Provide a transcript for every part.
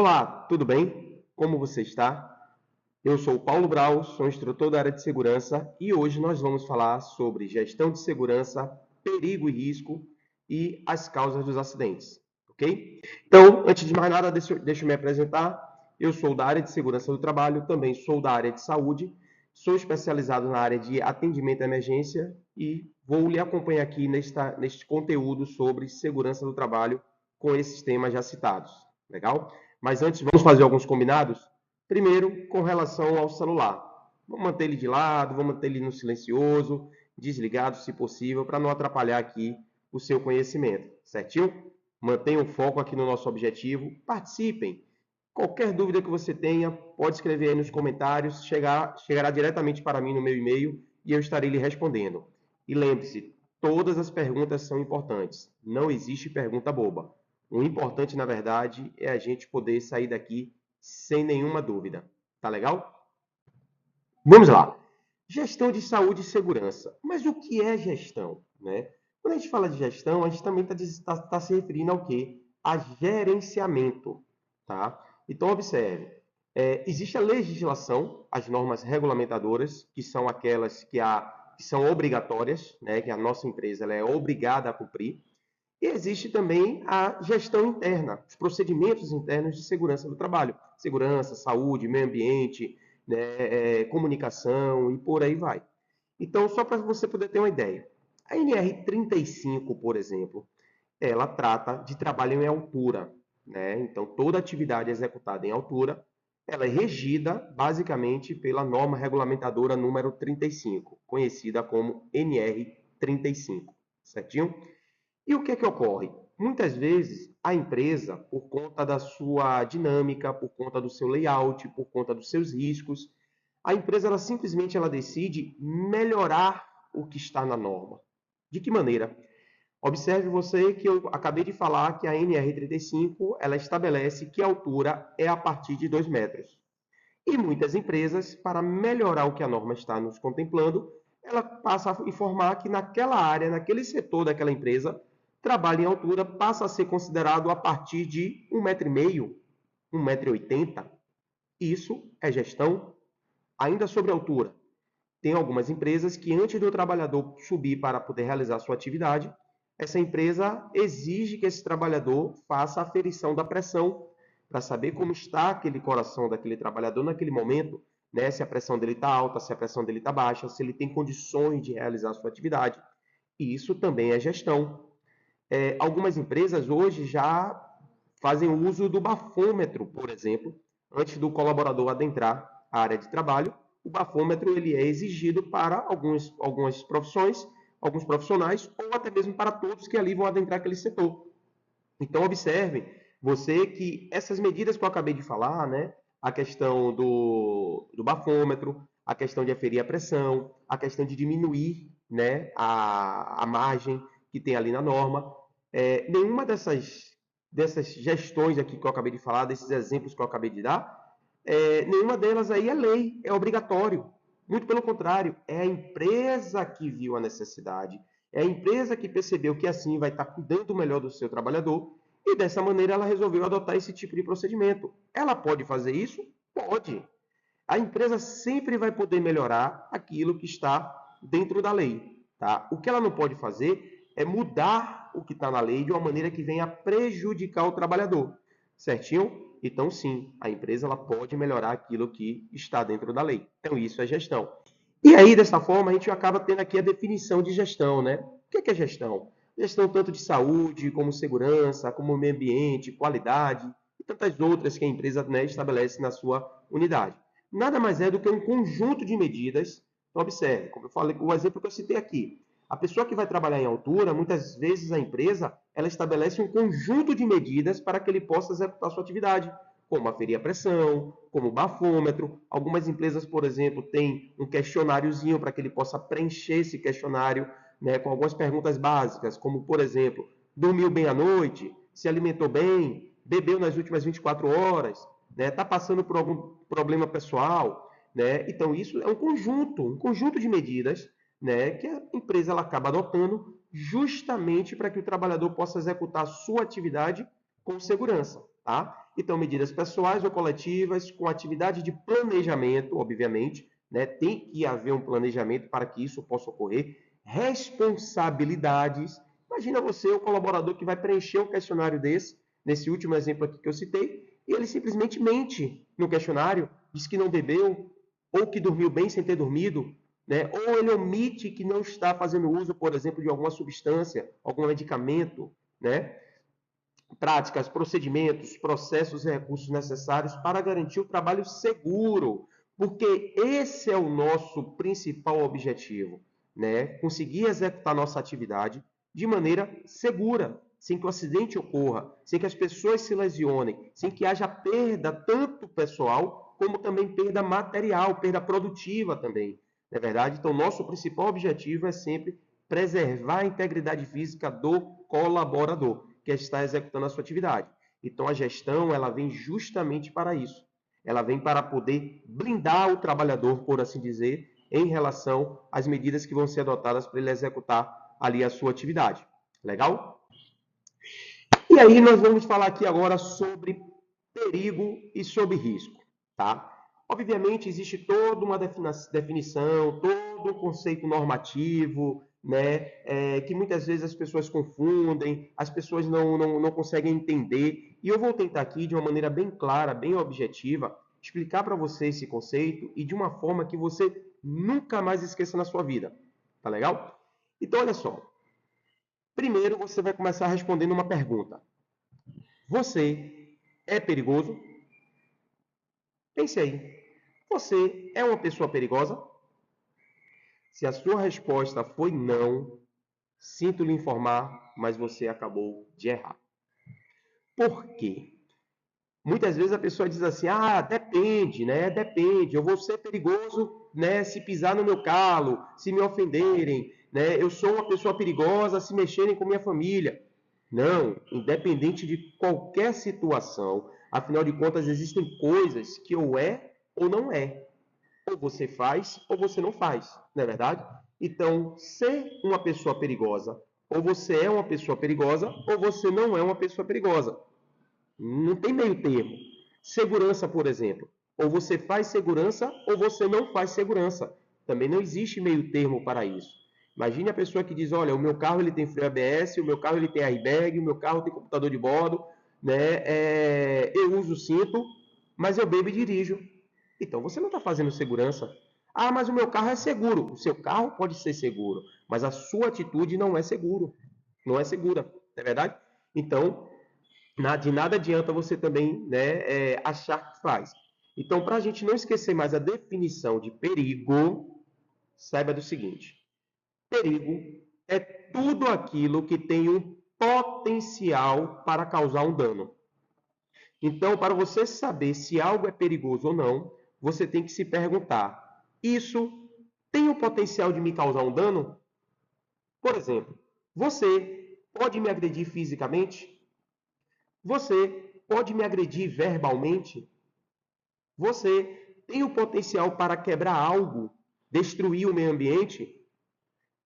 Olá, tudo bem? Como você está? Eu sou o Paulo Brau, sou instrutor da área de segurança e hoje nós vamos falar sobre gestão de segurança, perigo e risco e as causas dos acidentes, ok? Então, antes de mais nada, deixa eu me apresentar. Eu sou da área de segurança do trabalho, também sou da área de saúde, sou especializado na área de atendimento à emergência e vou lhe acompanhar aqui neste conteúdo sobre segurança do trabalho com esses temas já citados. Legal? Mas antes, vamos fazer alguns combinados? Primeiro, com relação ao celular. Vamos manter ele de lado, vamos manter ele no silencioso, desligado se possível, para não atrapalhar aqui o seu conhecimento, certinho? Mantenham o foco aqui no nosso objetivo, participem. Qualquer dúvida que você tenha, pode escrever aí nos comentários, chegará diretamente para mim no meu e-mail e eu estarei lhe respondendo. E lembre-se, todas as perguntas são importantes, não existe pergunta boba. O importante, na verdade, é a gente poder sair daqui sem nenhuma dúvida. Tá legal? Vamos lá. Gestão de saúde e segurança. Mas o que é gestão, né? Quando a gente fala de gestão, a gente também está se referindo ao quê? A gerenciamento, tá? Então, observe. Existe a legislação, as normas regulamentadoras, que são aquelas que são obrigatórias, né? Que a nossa empresa ela é obrigada a cumprir. E existe também a gestão interna, os procedimentos internos de segurança do trabalho. Segurança, saúde, meio ambiente, né, comunicação e por aí vai. Então, só para você poder ter uma ideia. A NR35, por exemplo, ela trata de trabalho em altura. Né? Então, toda atividade executada em altura, ela é regida basicamente pela norma regulamentadora número 35, conhecida como NR35. Certinho? E o que é que ocorre? Muitas vezes a empresa, por conta da sua dinâmica, por conta do seu layout, por conta dos seus riscos, a empresa ela simplesmente decide melhorar o que está na norma. De que maneira? Observe você que eu acabei de falar que a NR35 ela estabelece que a altura é a partir de 2 metros. E muitas empresas, para melhorar o que a norma está nos contemplando, ela passa a informar que naquela área, naquele setor daquela empresa, trabalho em altura passa a ser considerado a partir de 1,5 m, 1,80 m. Isso é gestão. Ainda sobre altura, tem algumas empresas que antes do trabalhador subir para poder realizar sua atividade, essa empresa exige que esse trabalhador faça a aferição da pressão para saber como está aquele coração daquele trabalhador naquele momento, né? Se a pressão dele está alta, se a pressão dele está baixa, se ele tem condições de realizar a sua atividade. E isso também é gestão. Algumas empresas hoje já fazem uso do bafômetro, por exemplo, antes do colaborador adentrar a área de trabalho. O bafômetro ele é exigido para algumas profissões, alguns profissionais, ou até mesmo para todos que ali vão adentrar aquele setor. Então, observe você que essas medidas que eu acabei de falar, né? A questão do bafômetro, a questão de aferir a pressão, a questão de diminuir, né, a margem que tem ali na norma. Nenhuma dessas gestões aqui que eu acabei de falar, desses exemplos que eu acabei de dar, nenhuma delas aí é lei, é obrigatório. Muito pelo contrário, é a empresa que viu a necessidade, é a empresa que percebeu que assim vai estar cuidando melhor do seu trabalhador e dessa maneira ela resolveu adotar esse tipo de procedimento. Ela pode fazer isso? Pode. A empresa sempre vai poder melhorar aquilo que está dentro da lei. Tá? O que ela não pode fazer é mudar o que está na lei de uma maneira que venha prejudicar o trabalhador. Certinho? Então, sim, a empresa ela pode melhorar aquilo que está dentro da lei. Então, isso é gestão. E aí, dessa forma, a gente acaba tendo aqui a definição de gestão, né? O que é gestão? Gestão tanto de saúde, como segurança, como meio ambiente, qualidade e tantas outras que a empresa, né, estabelece na sua unidade. Nada mais é do que um conjunto de medidas. Então, observe, como eu falei, o exemplo que eu citei aqui. A pessoa que vai trabalhar em altura, muitas vezes a empresa, ela estabelece um conjunto de medidas para que ele possa executar sua atividade, como aferir a pressão, como o bafômetro. Algumas empresas, por exemplo, têm um questionáriozinho para que ele possa preencher esse questionário, né, com algumas perguntas básicas, como, por exemplo, dormiu bem à noite, se alimentou bem, bebeu nas últimas 24 horas, né, está passando por algum problema pessoal. Né? Então, isso é um conjunto de medidas, né, que a empresa ela acaba adotando justamente para que o trabalhador possa executar a sua atividade com segurança, tá? Então, medidas pessoais ou coletivas com atividade de planejamento, obviamente, né? Tem que haver um planejamento para que isso possa ocorrer. Responsabilidades. Imagina você, o colaborador que vai preencher um questionário desse, nesse último exemplo aqui que eu citei, e ele simplesmente mente no questionário, diz que não bebeu, ou que dormiu bem sem ter dormido, né? Ou ele omite que não está fazendo uso, por exemplo, de alguma substância, algum medicamento, né? Práticas, procedimentos, processos e recursos necessários para garantir o trabalho seguro, porque esse é o nosso principal objetivo, né? Conseguir executar nossa atividade de maneira segura, sem que o acidente ocorra, sem que as pessoas se lesionem, sem que haja perda tanto pessoal como também perda material, perda produtiva também, não é verdade? Então, nosso principal objetivo é sempre preservar a integridade física do colaborador que está executando a sua atividade. Então, a gestão ela vem justamente para isso. Ela vem para poder blindar o trabalhador, por assim dizer, em relação às medidas que vão ser adotadas para ele executar ali a sua atividade. Legal? E aí nós vamos falar aqui agora sobre perigo e sobre risco, tá? Obviamente existe toda uma definição, todo um conceito normativo, né, que muitas vezes as pessoas confundem, as pessoas não conseguem entender. E eu vou tentar aqui, de uma maneira bem clara, bem objetiva, explicar para você esse conceito e de uma forma que você nunca mais esqueça na sua vida. Tá legal? Então, olha só. Primeiro, você vai começar respondendo uma pergunta. Você é perigoso? Pense aí. Você é uma pessoa perigosa? Se a sua resposta foi não, sinto lhe informar, mas você acabou de errar. Por quê? Muitas vezes a pessoa diz assim: "Ah, depende, né? Depende. Eu vou ser perigoso, né, se pisar no meu calo, se me ofenderem, né? Eu sou uma pessoa perigosa se mexerem com minha família." Não, independente de qualquer situação, afinal de contas existem coisas que ou é ou não é. Ou você faz ou você não faz, não é verdade? Então, ser uma pessoa perigosa, ou você é uma pessoa perigosa, ou você não é uma pessoa perigosa. Não tem meio termo. Segurança, por exemplo. Ou você faz segurança ou você não faz segurança. Também não existe meio termo para isso. Imagine a pessoa que diz: olha, o meu carro ele tem freio ABS, o meu carro ele tem airbag, o meu carro tem computador de bordo, né? Eu uso cinto, mas eu bebo e dirijo. Então você não está fazendo segurança. Ah, mas o meu carro é seguro. O seu carro pode ser seguro, mas a sua atitude não é seguro. Não é segura, não é verdade? Então, de nada adianta você também, né, achar que faz. Então, para a gente não esquecer mais a definição de perigo, saiba do seguinte: perigo é tudo aquilo que tem um potencial para causar um dano. Então, para você saber se algo é perigoso ou não, você tem que se perguntar: isso tem o potencial de me causar um dano? Por exemplo, você pode me agredir fisicamente? Você pode me agredir verbalmente? Você tem o potencial para quebrar algo, destruir o meio ambiente?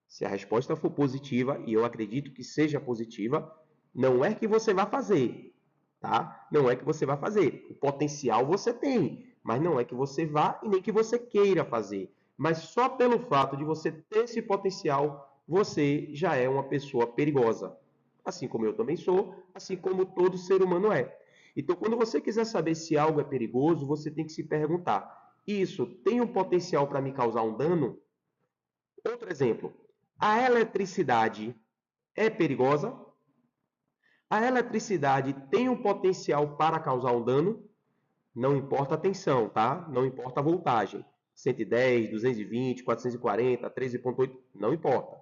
Se a resposta for positiva, e eu acredito que seja positiva, não é que você vai fazer, tá? Não é que você vai fazer. O potencial você tem, mas não é que você vá e nem que você queira fazer. Mas só pelo fato de você ter esse potencial, você já é uma pessoa perigosa. Assim como eu também sou, assim como todo ser humano é. Então, quando você quiser saber se algo é perigoso, você tem que se perguntar: isso tem um potencial para me causar um dano? Outro exemplo: a eletricidade é perigosa? A eletricidade tem um potencial para causar um dano? Não importa a tensão, tá? Não importa a voltagem. 110, 220, 440, 13.8, não importa.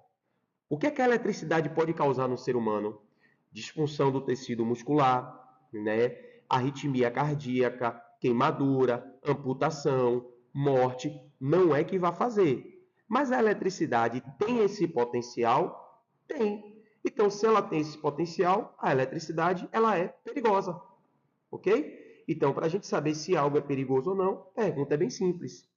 O que é que a eletricidade pode causar no ser humano? Disfunção do tecido muscular, né? Arritmia cardíaca, queimadura, amputação, morte. Não é que vai fazer. Mas a eletricidade tem esse potencial? Tem. Então, se ela tem esse potencial, a eletricidade ela é perigosa, ok? Então, para a gente saber se algo é perigoso ou não, a pergunta é bem simples.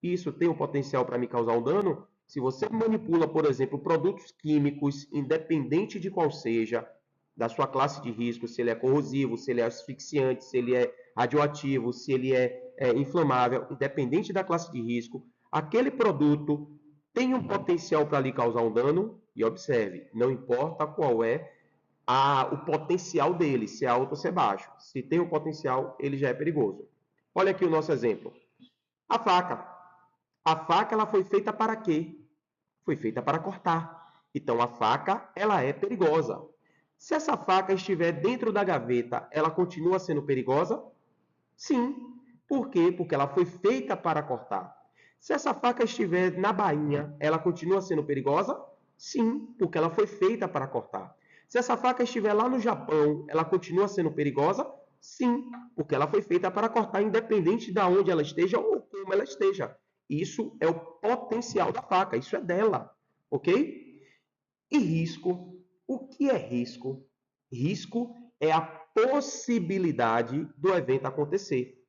Isso tem o potencial para me causar um dano? Se você manipula, por exemplo, produtos químicos, independente de qual seja, da sua classe de risco, se ele é corrosivo, se ele é asfixiante, se ele é radioativo, se ele é inflamável, independente da classe de risco, aquele produto tem um potencial para lhe causar um dano, e observe, não importa qual é o potencial dele, se é alto ou se é baixo. Se tem um potencial, ele já é perigoso. Olha aqui o nosso exemplo. A faca. A faca ela foi feita para quê? Foi feita para cortar. Então a faca ela é perigosa. Se essa faca estiver dentro da gaveta, ela continua sendo perigosa? Sim. Por quê? Porque ela foi feita para cortar. Se essa faca estiver na bainha, ela continua sendo perigosa? Sim, porque ela foi feita para cortar. Se essa faca estiver lá no Japão, ela continua sendo perigosa? Sim, porque ela foi feita para cortar, independente de onde ela esteja ou como ela esteja. Isso é o potencial da faca, isso é dela, ok? E risco? O que é risco? Risco é a possibilidade do evento acontecer.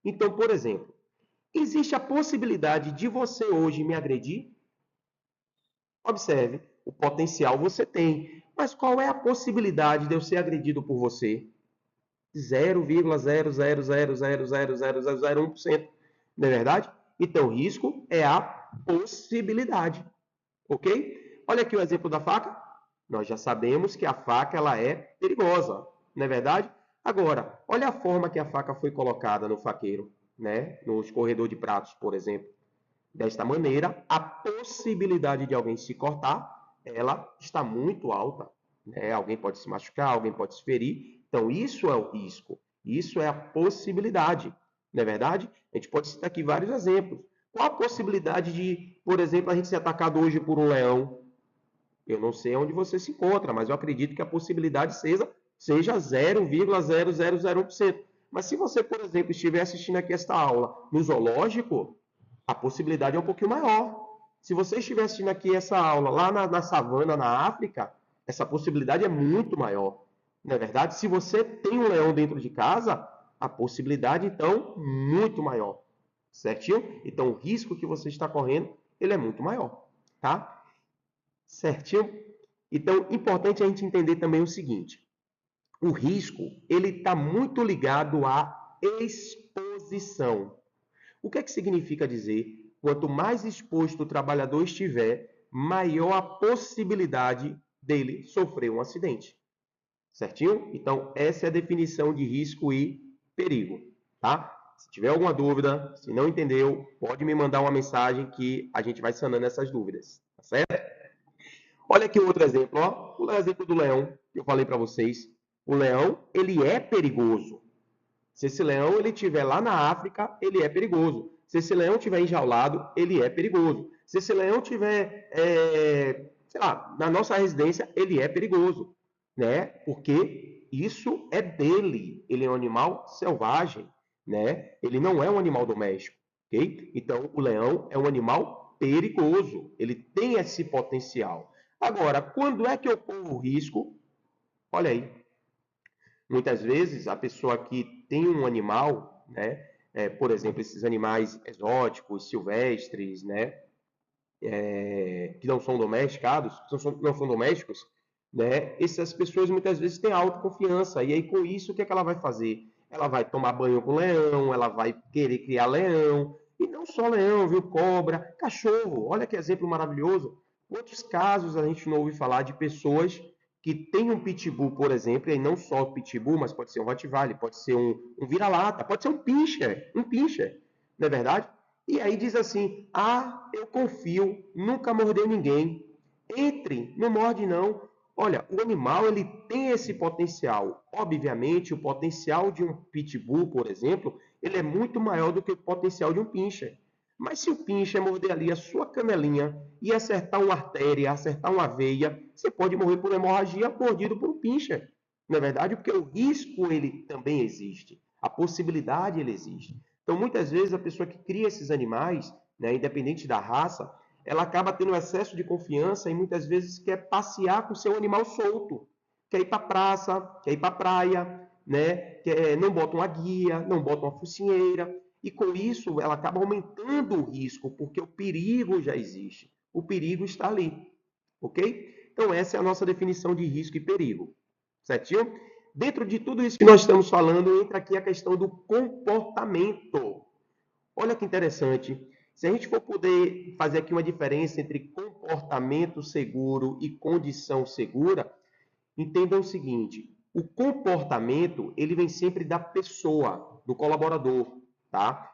Então, por exemplo, existe a possibilidade de você hoje me agredir? Observe, o potencial você tem, mas qual é a possibilidade de eu ser agredido por você? 0,000000001%, não é verdade? Então, risco é a possibilidade, ok? Olha aqui o exemplo da faca. Nós já sabemos que a faca ela é perigosa, não é verdade? Agora, olha a forma que a faca foi colocada no faqueiro, né? No escorredor de pratos, por exemplo. Desta maneira, a possibilidade de alguém se cortar, ela está muito alta, né? Alguém pode se machucar, alguém pode se ferir. Então, isso é o risco. Isso é a possibilidade, não é verdade? A gente pode citar aqui vários exemplos. Qual a possibilidade de, por exemplo, a gente ser atacado hoje por um leão? Eu não sei onde você se encontra, mas eu acredito que a possibilidade seja 0,0001%. Mas se você, por exemplo, estiver assistindo aqui esta aula no zoológico, a possibilidade é um pouquinho maior. Se você estiver assistindo aqui essa aula lá na savana, na África, essa possibilidade é muito maior. Não é verdade? Se você tem um leão dentro de casa, a possibilidade, então, muito maior. Certinho? Então, o risco que você está correndo, ele é muito maior. Tá? Certinho? Então, importante a gente entender também o seguinte. O risco, ele está muito ligado à exposição. O que é que significa dizer? Quanto mais exposto o trabalhador estiver, maior a possibilidade dele sofrer um acidente. Certinho? Então, essa é a definição de risco e perigo, tá? Se tiver alguma dúvida, se não entendeu, pode me mandar uma mensagem que a gente vai sanando essas dúvidas, tá certo? Olha aqui outro exemplo, ó. O exemplo do leão, que eu falei para vocês. O leão, ele é perigoso. Se esse leão ele estiver lá na África, ele é perigoso. Se esse leão estiver enjaulado, ele é perigoso. Se esse leão estiver, sei lá, na nossa residência, ele é perigoso, né? Porque isso é dele. Ele é um animal selvagem, né? Ele não é um animal doméstico, ok? Então, o leão é um animal perigoso. Ele tem esse potencial. Agora, quando é que eu corro o risco? Olha aí, muitas vezes, a pessoa que tem um animal, né, por exemplo, esses animais exóticos, silvestres, né, que não são domesticados, não são domésticos, né, essas pessoas muitas vezes têm autoconfiança. E aí, com isso, o que é que ela vai fazer? Ela vai tomar banho com leão, ela vai querer criar leão. E não só leão, viu? Cobra, cachorro. Olha que exemplo maravilhoso. Quantos casos a gente não ouve falar de pessoas que têm um pitbull, por exemplo, e não só o pitbull, mas pode ser um Rottweiler, pode ser um vira-lata, pode ser um pincher, não é verdade? E aí diz assim: ah, eu confio, nunca mordeu ninguém. Entre, não morde não. Olha, o animal ele tem esse potencial. Obviamente, o potencial de um pitbull, por exemplo, ele é muito maior do que o potencial de um pincher. Mas se o pincher morder ali a sua canelinha e acertar uma artéria, acertar uma veia, você pode morrer por hemorragia mordido por um pincher. Não é verdade? Porque o risco ele também existe. A possibilidade ele existe. Então, muitas vezes, a pessoa que cria esses animais, né, independente da raça, ela acaba tendo um excesso de confiança e muitas vezes quer passear com o seu animal solto. Quer ir para a praça, quer ir para a praia, né? Não bota uma guia, não bota uma focinheira. E com isso, ela acaba aumentando o risco, porque o perigo já existe. O perigo está ali. Ok? Então, essa é a nossa definição de risco e perigo. certinho? Dentro de tudo isso que nós estamos falando, entra aqui a questão do comportamento. Olha que interessante. Se a gente for poder fazer aqui uma diferença entre comportamento seguro e condição segura, entendam o seguinte: o comportamento ele vem sempre da pessoa, do colaborador, tá?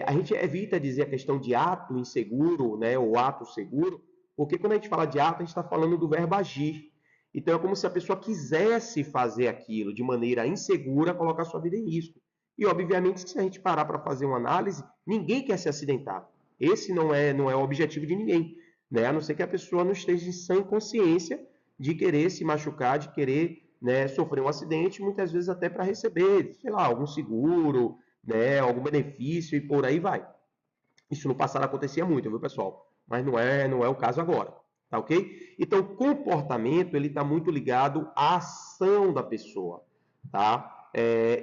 A gente evita dizer a questão de ato inseguro, né, ou ato seguro, porque quando a gente fala de ato, a gente está falando do verbo agir. Então é como se a pessoa quisesse fazer aquilo de maneira insegura, colocar sua vida em risco. E obviamente, se a gente parar para fazer uma análise, ninguém quer se acidentar. Esse não é o objetivo de ninguém, né? A não ser que a pessoa não esteja em sã consciência de querer se machucar, de querer, né, sofrer um acidente, muitas vezes até para receber, sei lá, algum seguro, né, algum benefício e por aí vai. Isso no passado acontecia muito, viu, pessoal? Mas não é o caso agora, tá ok? Então, comportamento, ele está muito ligado à ação da pessoa, tá?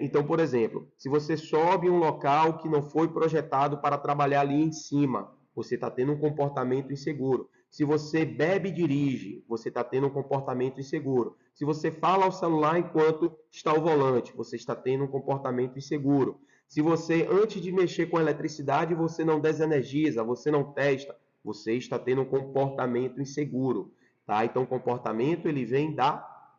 Então, por exemplo, se você sobe um local que não foi projetado para trabalhar ali em cima, você está tendo um comportamento inseguro. Se você bebe e dirige, você está tendo um comportamento inseguro. Se você fala ao celular enquanto está ao volante, você está tendo um comportamento inseguro. Se você, antes de mexer com a eletricidade, você não desenergiza, você não testa, você está tendo um comportamento inseguro, tá? Então, o comportamento, ele vem da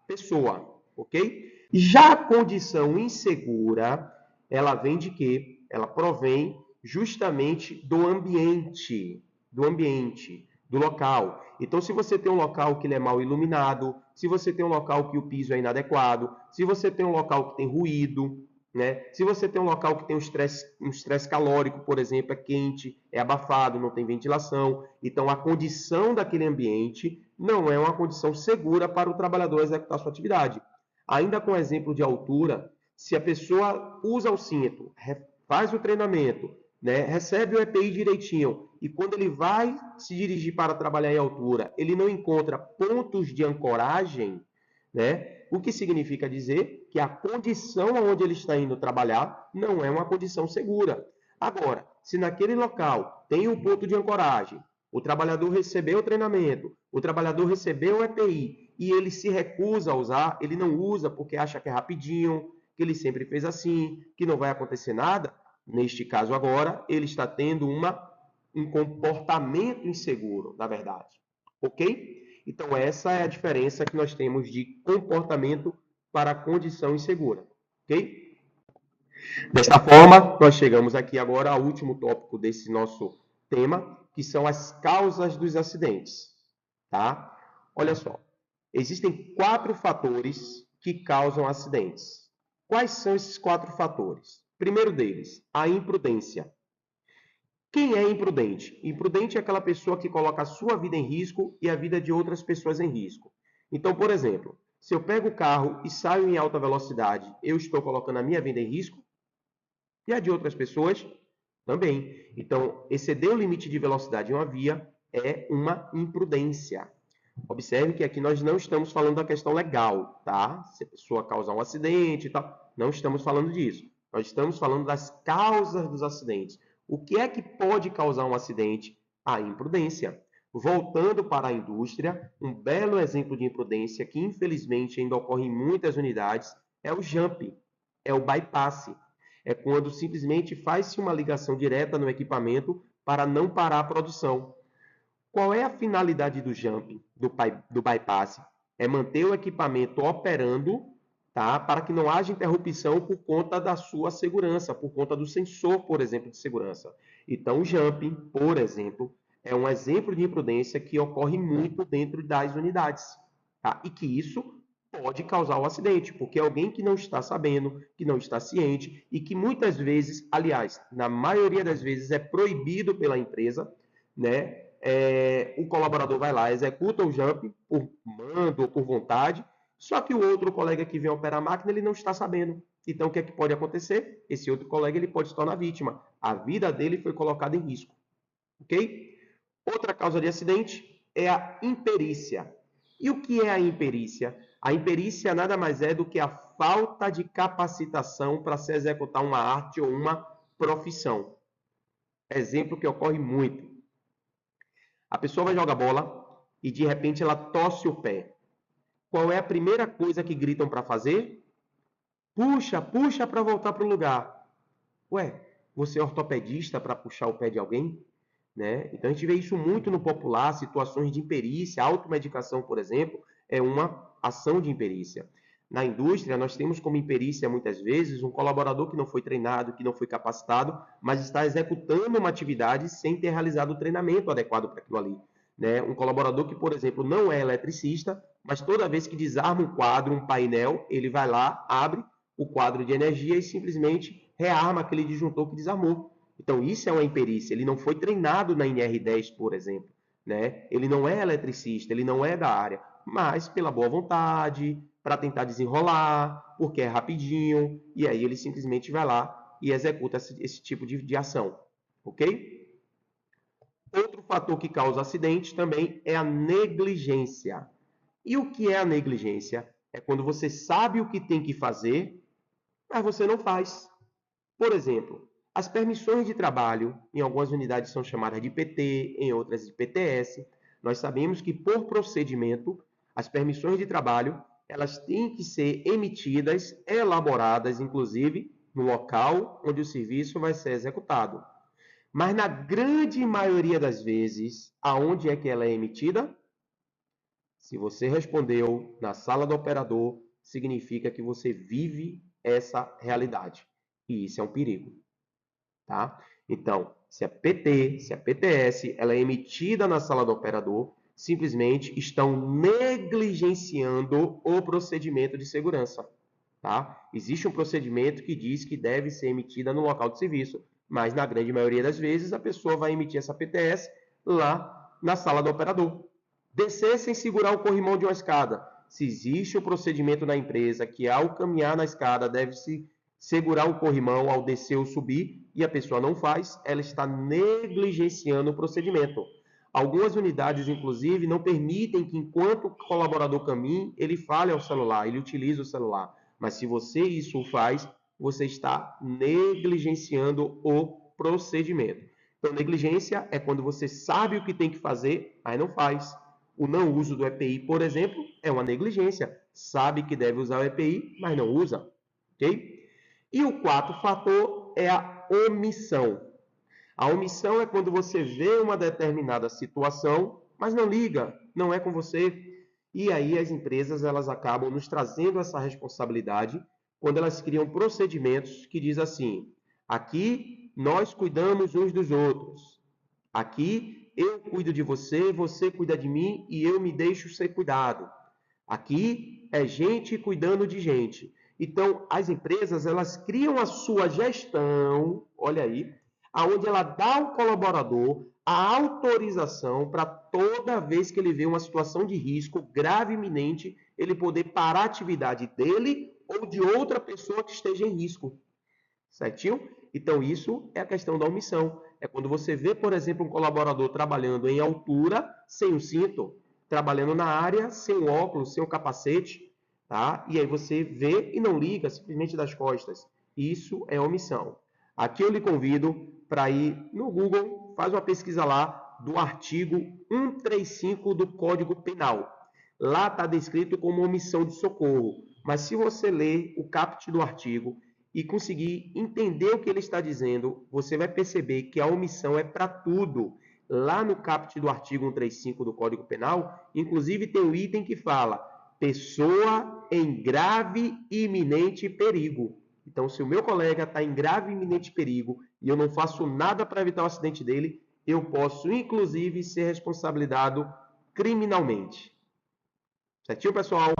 pessoa, ok? Já a condição insegura, ela vem de quê? Ela provém justamente do ambiente, do local. Então, se você tem um local que ele é mal iluminado, se você tem um local que o piso é inadequado, se você tem um local que tem ruído, né? Se você tem um local que tem um estresse calórico, por exemplo, é quente, é abafado, não tem ventilação, então a condição daquele ambiente não é uma condição segura para o trabalhador executar sua atividade. Ainda com exemplo de altura, se a pessoa usa o cinto, faz o treinamento, né, recebe o EPI direitinho, e quando ele vai se dirigir para trabalhar em altura, ele não encontra pontos de ancoragem, né? O que significa dizer que a condição onde ele está indo trabalhar não é uma condição segura. Agora, se naquele local tem um ponto de ancoragem, o trabalhador recebeu o treinamento, o trabalhador recebeu o EPI e ele se recusa a usar, ele não usa porque acha que é rapidinho, que ele sempre fez assim, que não vai acontecer nada, neste caso agora, ele está tendo um comportamento inseguro, na verdade. Ok? Então, essa é a diferença que nós temos de comportamento para a condição insegura. Ok? Desta forma, nós chegamos aqui agora ao último tópico desse nosso tema, que são as causas dos acidentes. Tá? Olha só, existem 4 fatores que causam acidentes. Quais são esses 4 fatores? Primeiro deles, a imprudência. Quem é imprudente? Imprudente é aquela pessoa que coloca a sua vida em risco e a vida de outras pessoas em risco. Então, por exemplo, se eu pego o carro e saio em alta velocidade, eu estou colocando a minha vida em risco e a de outras pessoas também. Então, exceder o limite de velocidade em uma via é uma imprudência. Observe que aqui nós não estamos falando da questão legal, tá? Se a pessoa causar um acidente e tal, não estamos falando disso. Nós estamos falando das causas dos acidentes. O que é que pode causar um acidente? A imprudência. Voltando para a indústria, um belo exemplo de imprudência que infelizmente ainda ocorre em muitas unidades é o jump, é o bypass. É quando simplesmente faz-se uma ligação direta no equipamento para não parar a produção. Qual é a finalidade do jump, do bypass? É manter o equipamento operando, tá? Para que não haja interrupção por conta da sua segurança, por conta do sensor, por exemplo, de segurança. Então, o jump, por exemplo, é um exemplo de imprudência que ocorre muito dentro das unidades, tá? E que isso pode causar um acidente, porque é alguém que não está sabendo, que não está ciente e que muitas vezes, aliás, na maioria das vezes é proibido pela empresa, né? O colaborador vai lá, executa o jump por mando ou por vontade, só que o outro colega que vem operar a máquina, ele não está sabendo. Então, o que é que pode acontecer? Esse outro colega ele pode se tornar vítima. A vida dele foi colocada em risco. Ok? Outra causa de acidente é a imperícia. E o que é a imperícia? A imperícia nada mais é do que a falta de capacitação para se executar uma arte ou uma profissão. Exemplo que ocorre muito. A pessoa vai jogar bola e de repente ela torce o pé. qual é a primeira coisa que gritam para fazer? Puxa, puxa para voltar para o lugar. Ué, você é ortopedista para puxar o pé de alguém? Né? Então a gente vê isso muito no popular, situações de imperícia, automedicação, por exemplo, é uma ação de imperícia. Na indústria, nós temos como imperícia, muitas vezes, um colaborador que não foi treinado, que não foi capacitado, mas está executando uma atividade sem ter realizado o treinamento adequado para aquilo ali. Né? Um colaborador que, por exemplo, não é eletricista, mas toda vez que desarma um quadro, um painel, ele vai lá, abre o quadro de energia e simplesmente rearma aquele disjuntor que desarmou. Então, isso é uma imperícia. Ele não foi treinado na NR10, por exemplo. Né? Ele não é eletricista, ele não é da área, mas pela boa vontade, para tentar desenrolar, porque é rapidinho, e aí ele simplesmente vai lá e executa esse tipo de ação. Ok? Outro fator que causa acidente também é a negligência. E o que é a negligência? É quando você sabe o que tem que fazer, mas você não faz. Por exemplo, as permissões de trabalho, em algumas unidades são chamadas de PT, em outras de PTS. Nós sabemos que, por procedimento, as permissões de trabalho elas têm que ser emitidas, elaboradas, inclusive, no local onde o serviço vai ser executado. Mas, na grande maioria das vezes, aonde é que ela é emitida? Se você respondeu na sala do operador, significa que você vive essa realidade. E isso é um perigo. Tá? Então, se a PT, se a PTS, ela é emitida na sala do operador, simplesmente estão negligenciando o procedimento de segurança. Tá? Existe um procedimento que diz que deve ser emitida no local de serviço, mas na grande maioria das vezes a pessoa vai emitir essa PTS lá na sala do operador. Descer sem segurar o corrimão de uma escada. Se existe o procedimento na empresa que ao caminhar na escada deve-se segurar o corrimão ao descer ou subir e a pessoa não faz, ela está negligenciando o procedimento. Algumas unidades, inclusive, não permitem que enquanto o colaborador caminhe, ele fale ao celular, ele utilize o celular. Mas se você isso faz, você está negligenciando o procedimento. Então, negligência é quando você sabe o que tem que fazer, mas não faz. O não uso do EPI, por exemplo, é uma negligência. Sabe que deve usar o EPI, mas não usa. Ok? E o quarto fator é a omissão. A omissão é quando você vê uma determinada situação, mas não liga, não é com você. E aí as empresas elas acabam nos trazendo essa responsabilidade quando elas criam procedimentos que diz assim: aqui nós cuidamos uns dos outros. Aqui eu cuido de você, você cuida de mim e eu me deixo ser cuidado. Aqui é gente cuidando de gente. Então, as empresas, elas criam a sua gestão, olha aí, aonde ela dá ao colaborador a autorização para toda vez que ele vê uma situação de risco grave e iminente, ele poder parar a atividade dele ou de outra pessoa que esteja em risco. Certinho? Então, isso é a questão da omissão. É quando você vê, por exemplo, um colaborador trabalhando em altura sem o cinto, trabalhando na área sem o óculos, sem o capacete, tá? E aí você vê e não liga, simplesmente das costas. Isso é omissão. Aqui eu lhe convido para ir no Google, faz uma pesquisa lá do artigo 135 do Código Penal. Lá está descrito como omissão de socorro. Mas se você ler o caput do artigo e conseguir entender o que ele está dizendo, você vai perceber que a omissão é para tudo. Lá no caput do artigo 135 do Código Penal, inclusive tem um item que fala pessoa em grave e iminente perigo. Então, se o meu colega está em grave e iminente perigo e eu não faço nada para evitar o acidente dele, eu posso, inclusive, ser responsabilizado criminalmente. Certinho, pessoal?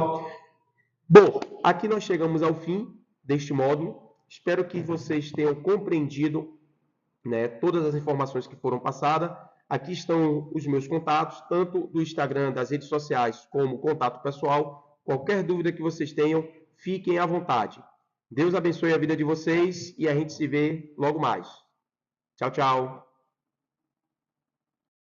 Bom, aqui nós chegamos ao fim deste módulo. Espero que vocês tenham compreendido, né, todas as informações que foram passadas. Aqui estão os meus contatos, tanto do Instagram, das redes sociais, como contato pessoal. Qualquer dúvida que vocês tenham, fiquem à vontade. Deus abençoe a vida de vocês e a gente se vê logo mais. Tchau, tchau.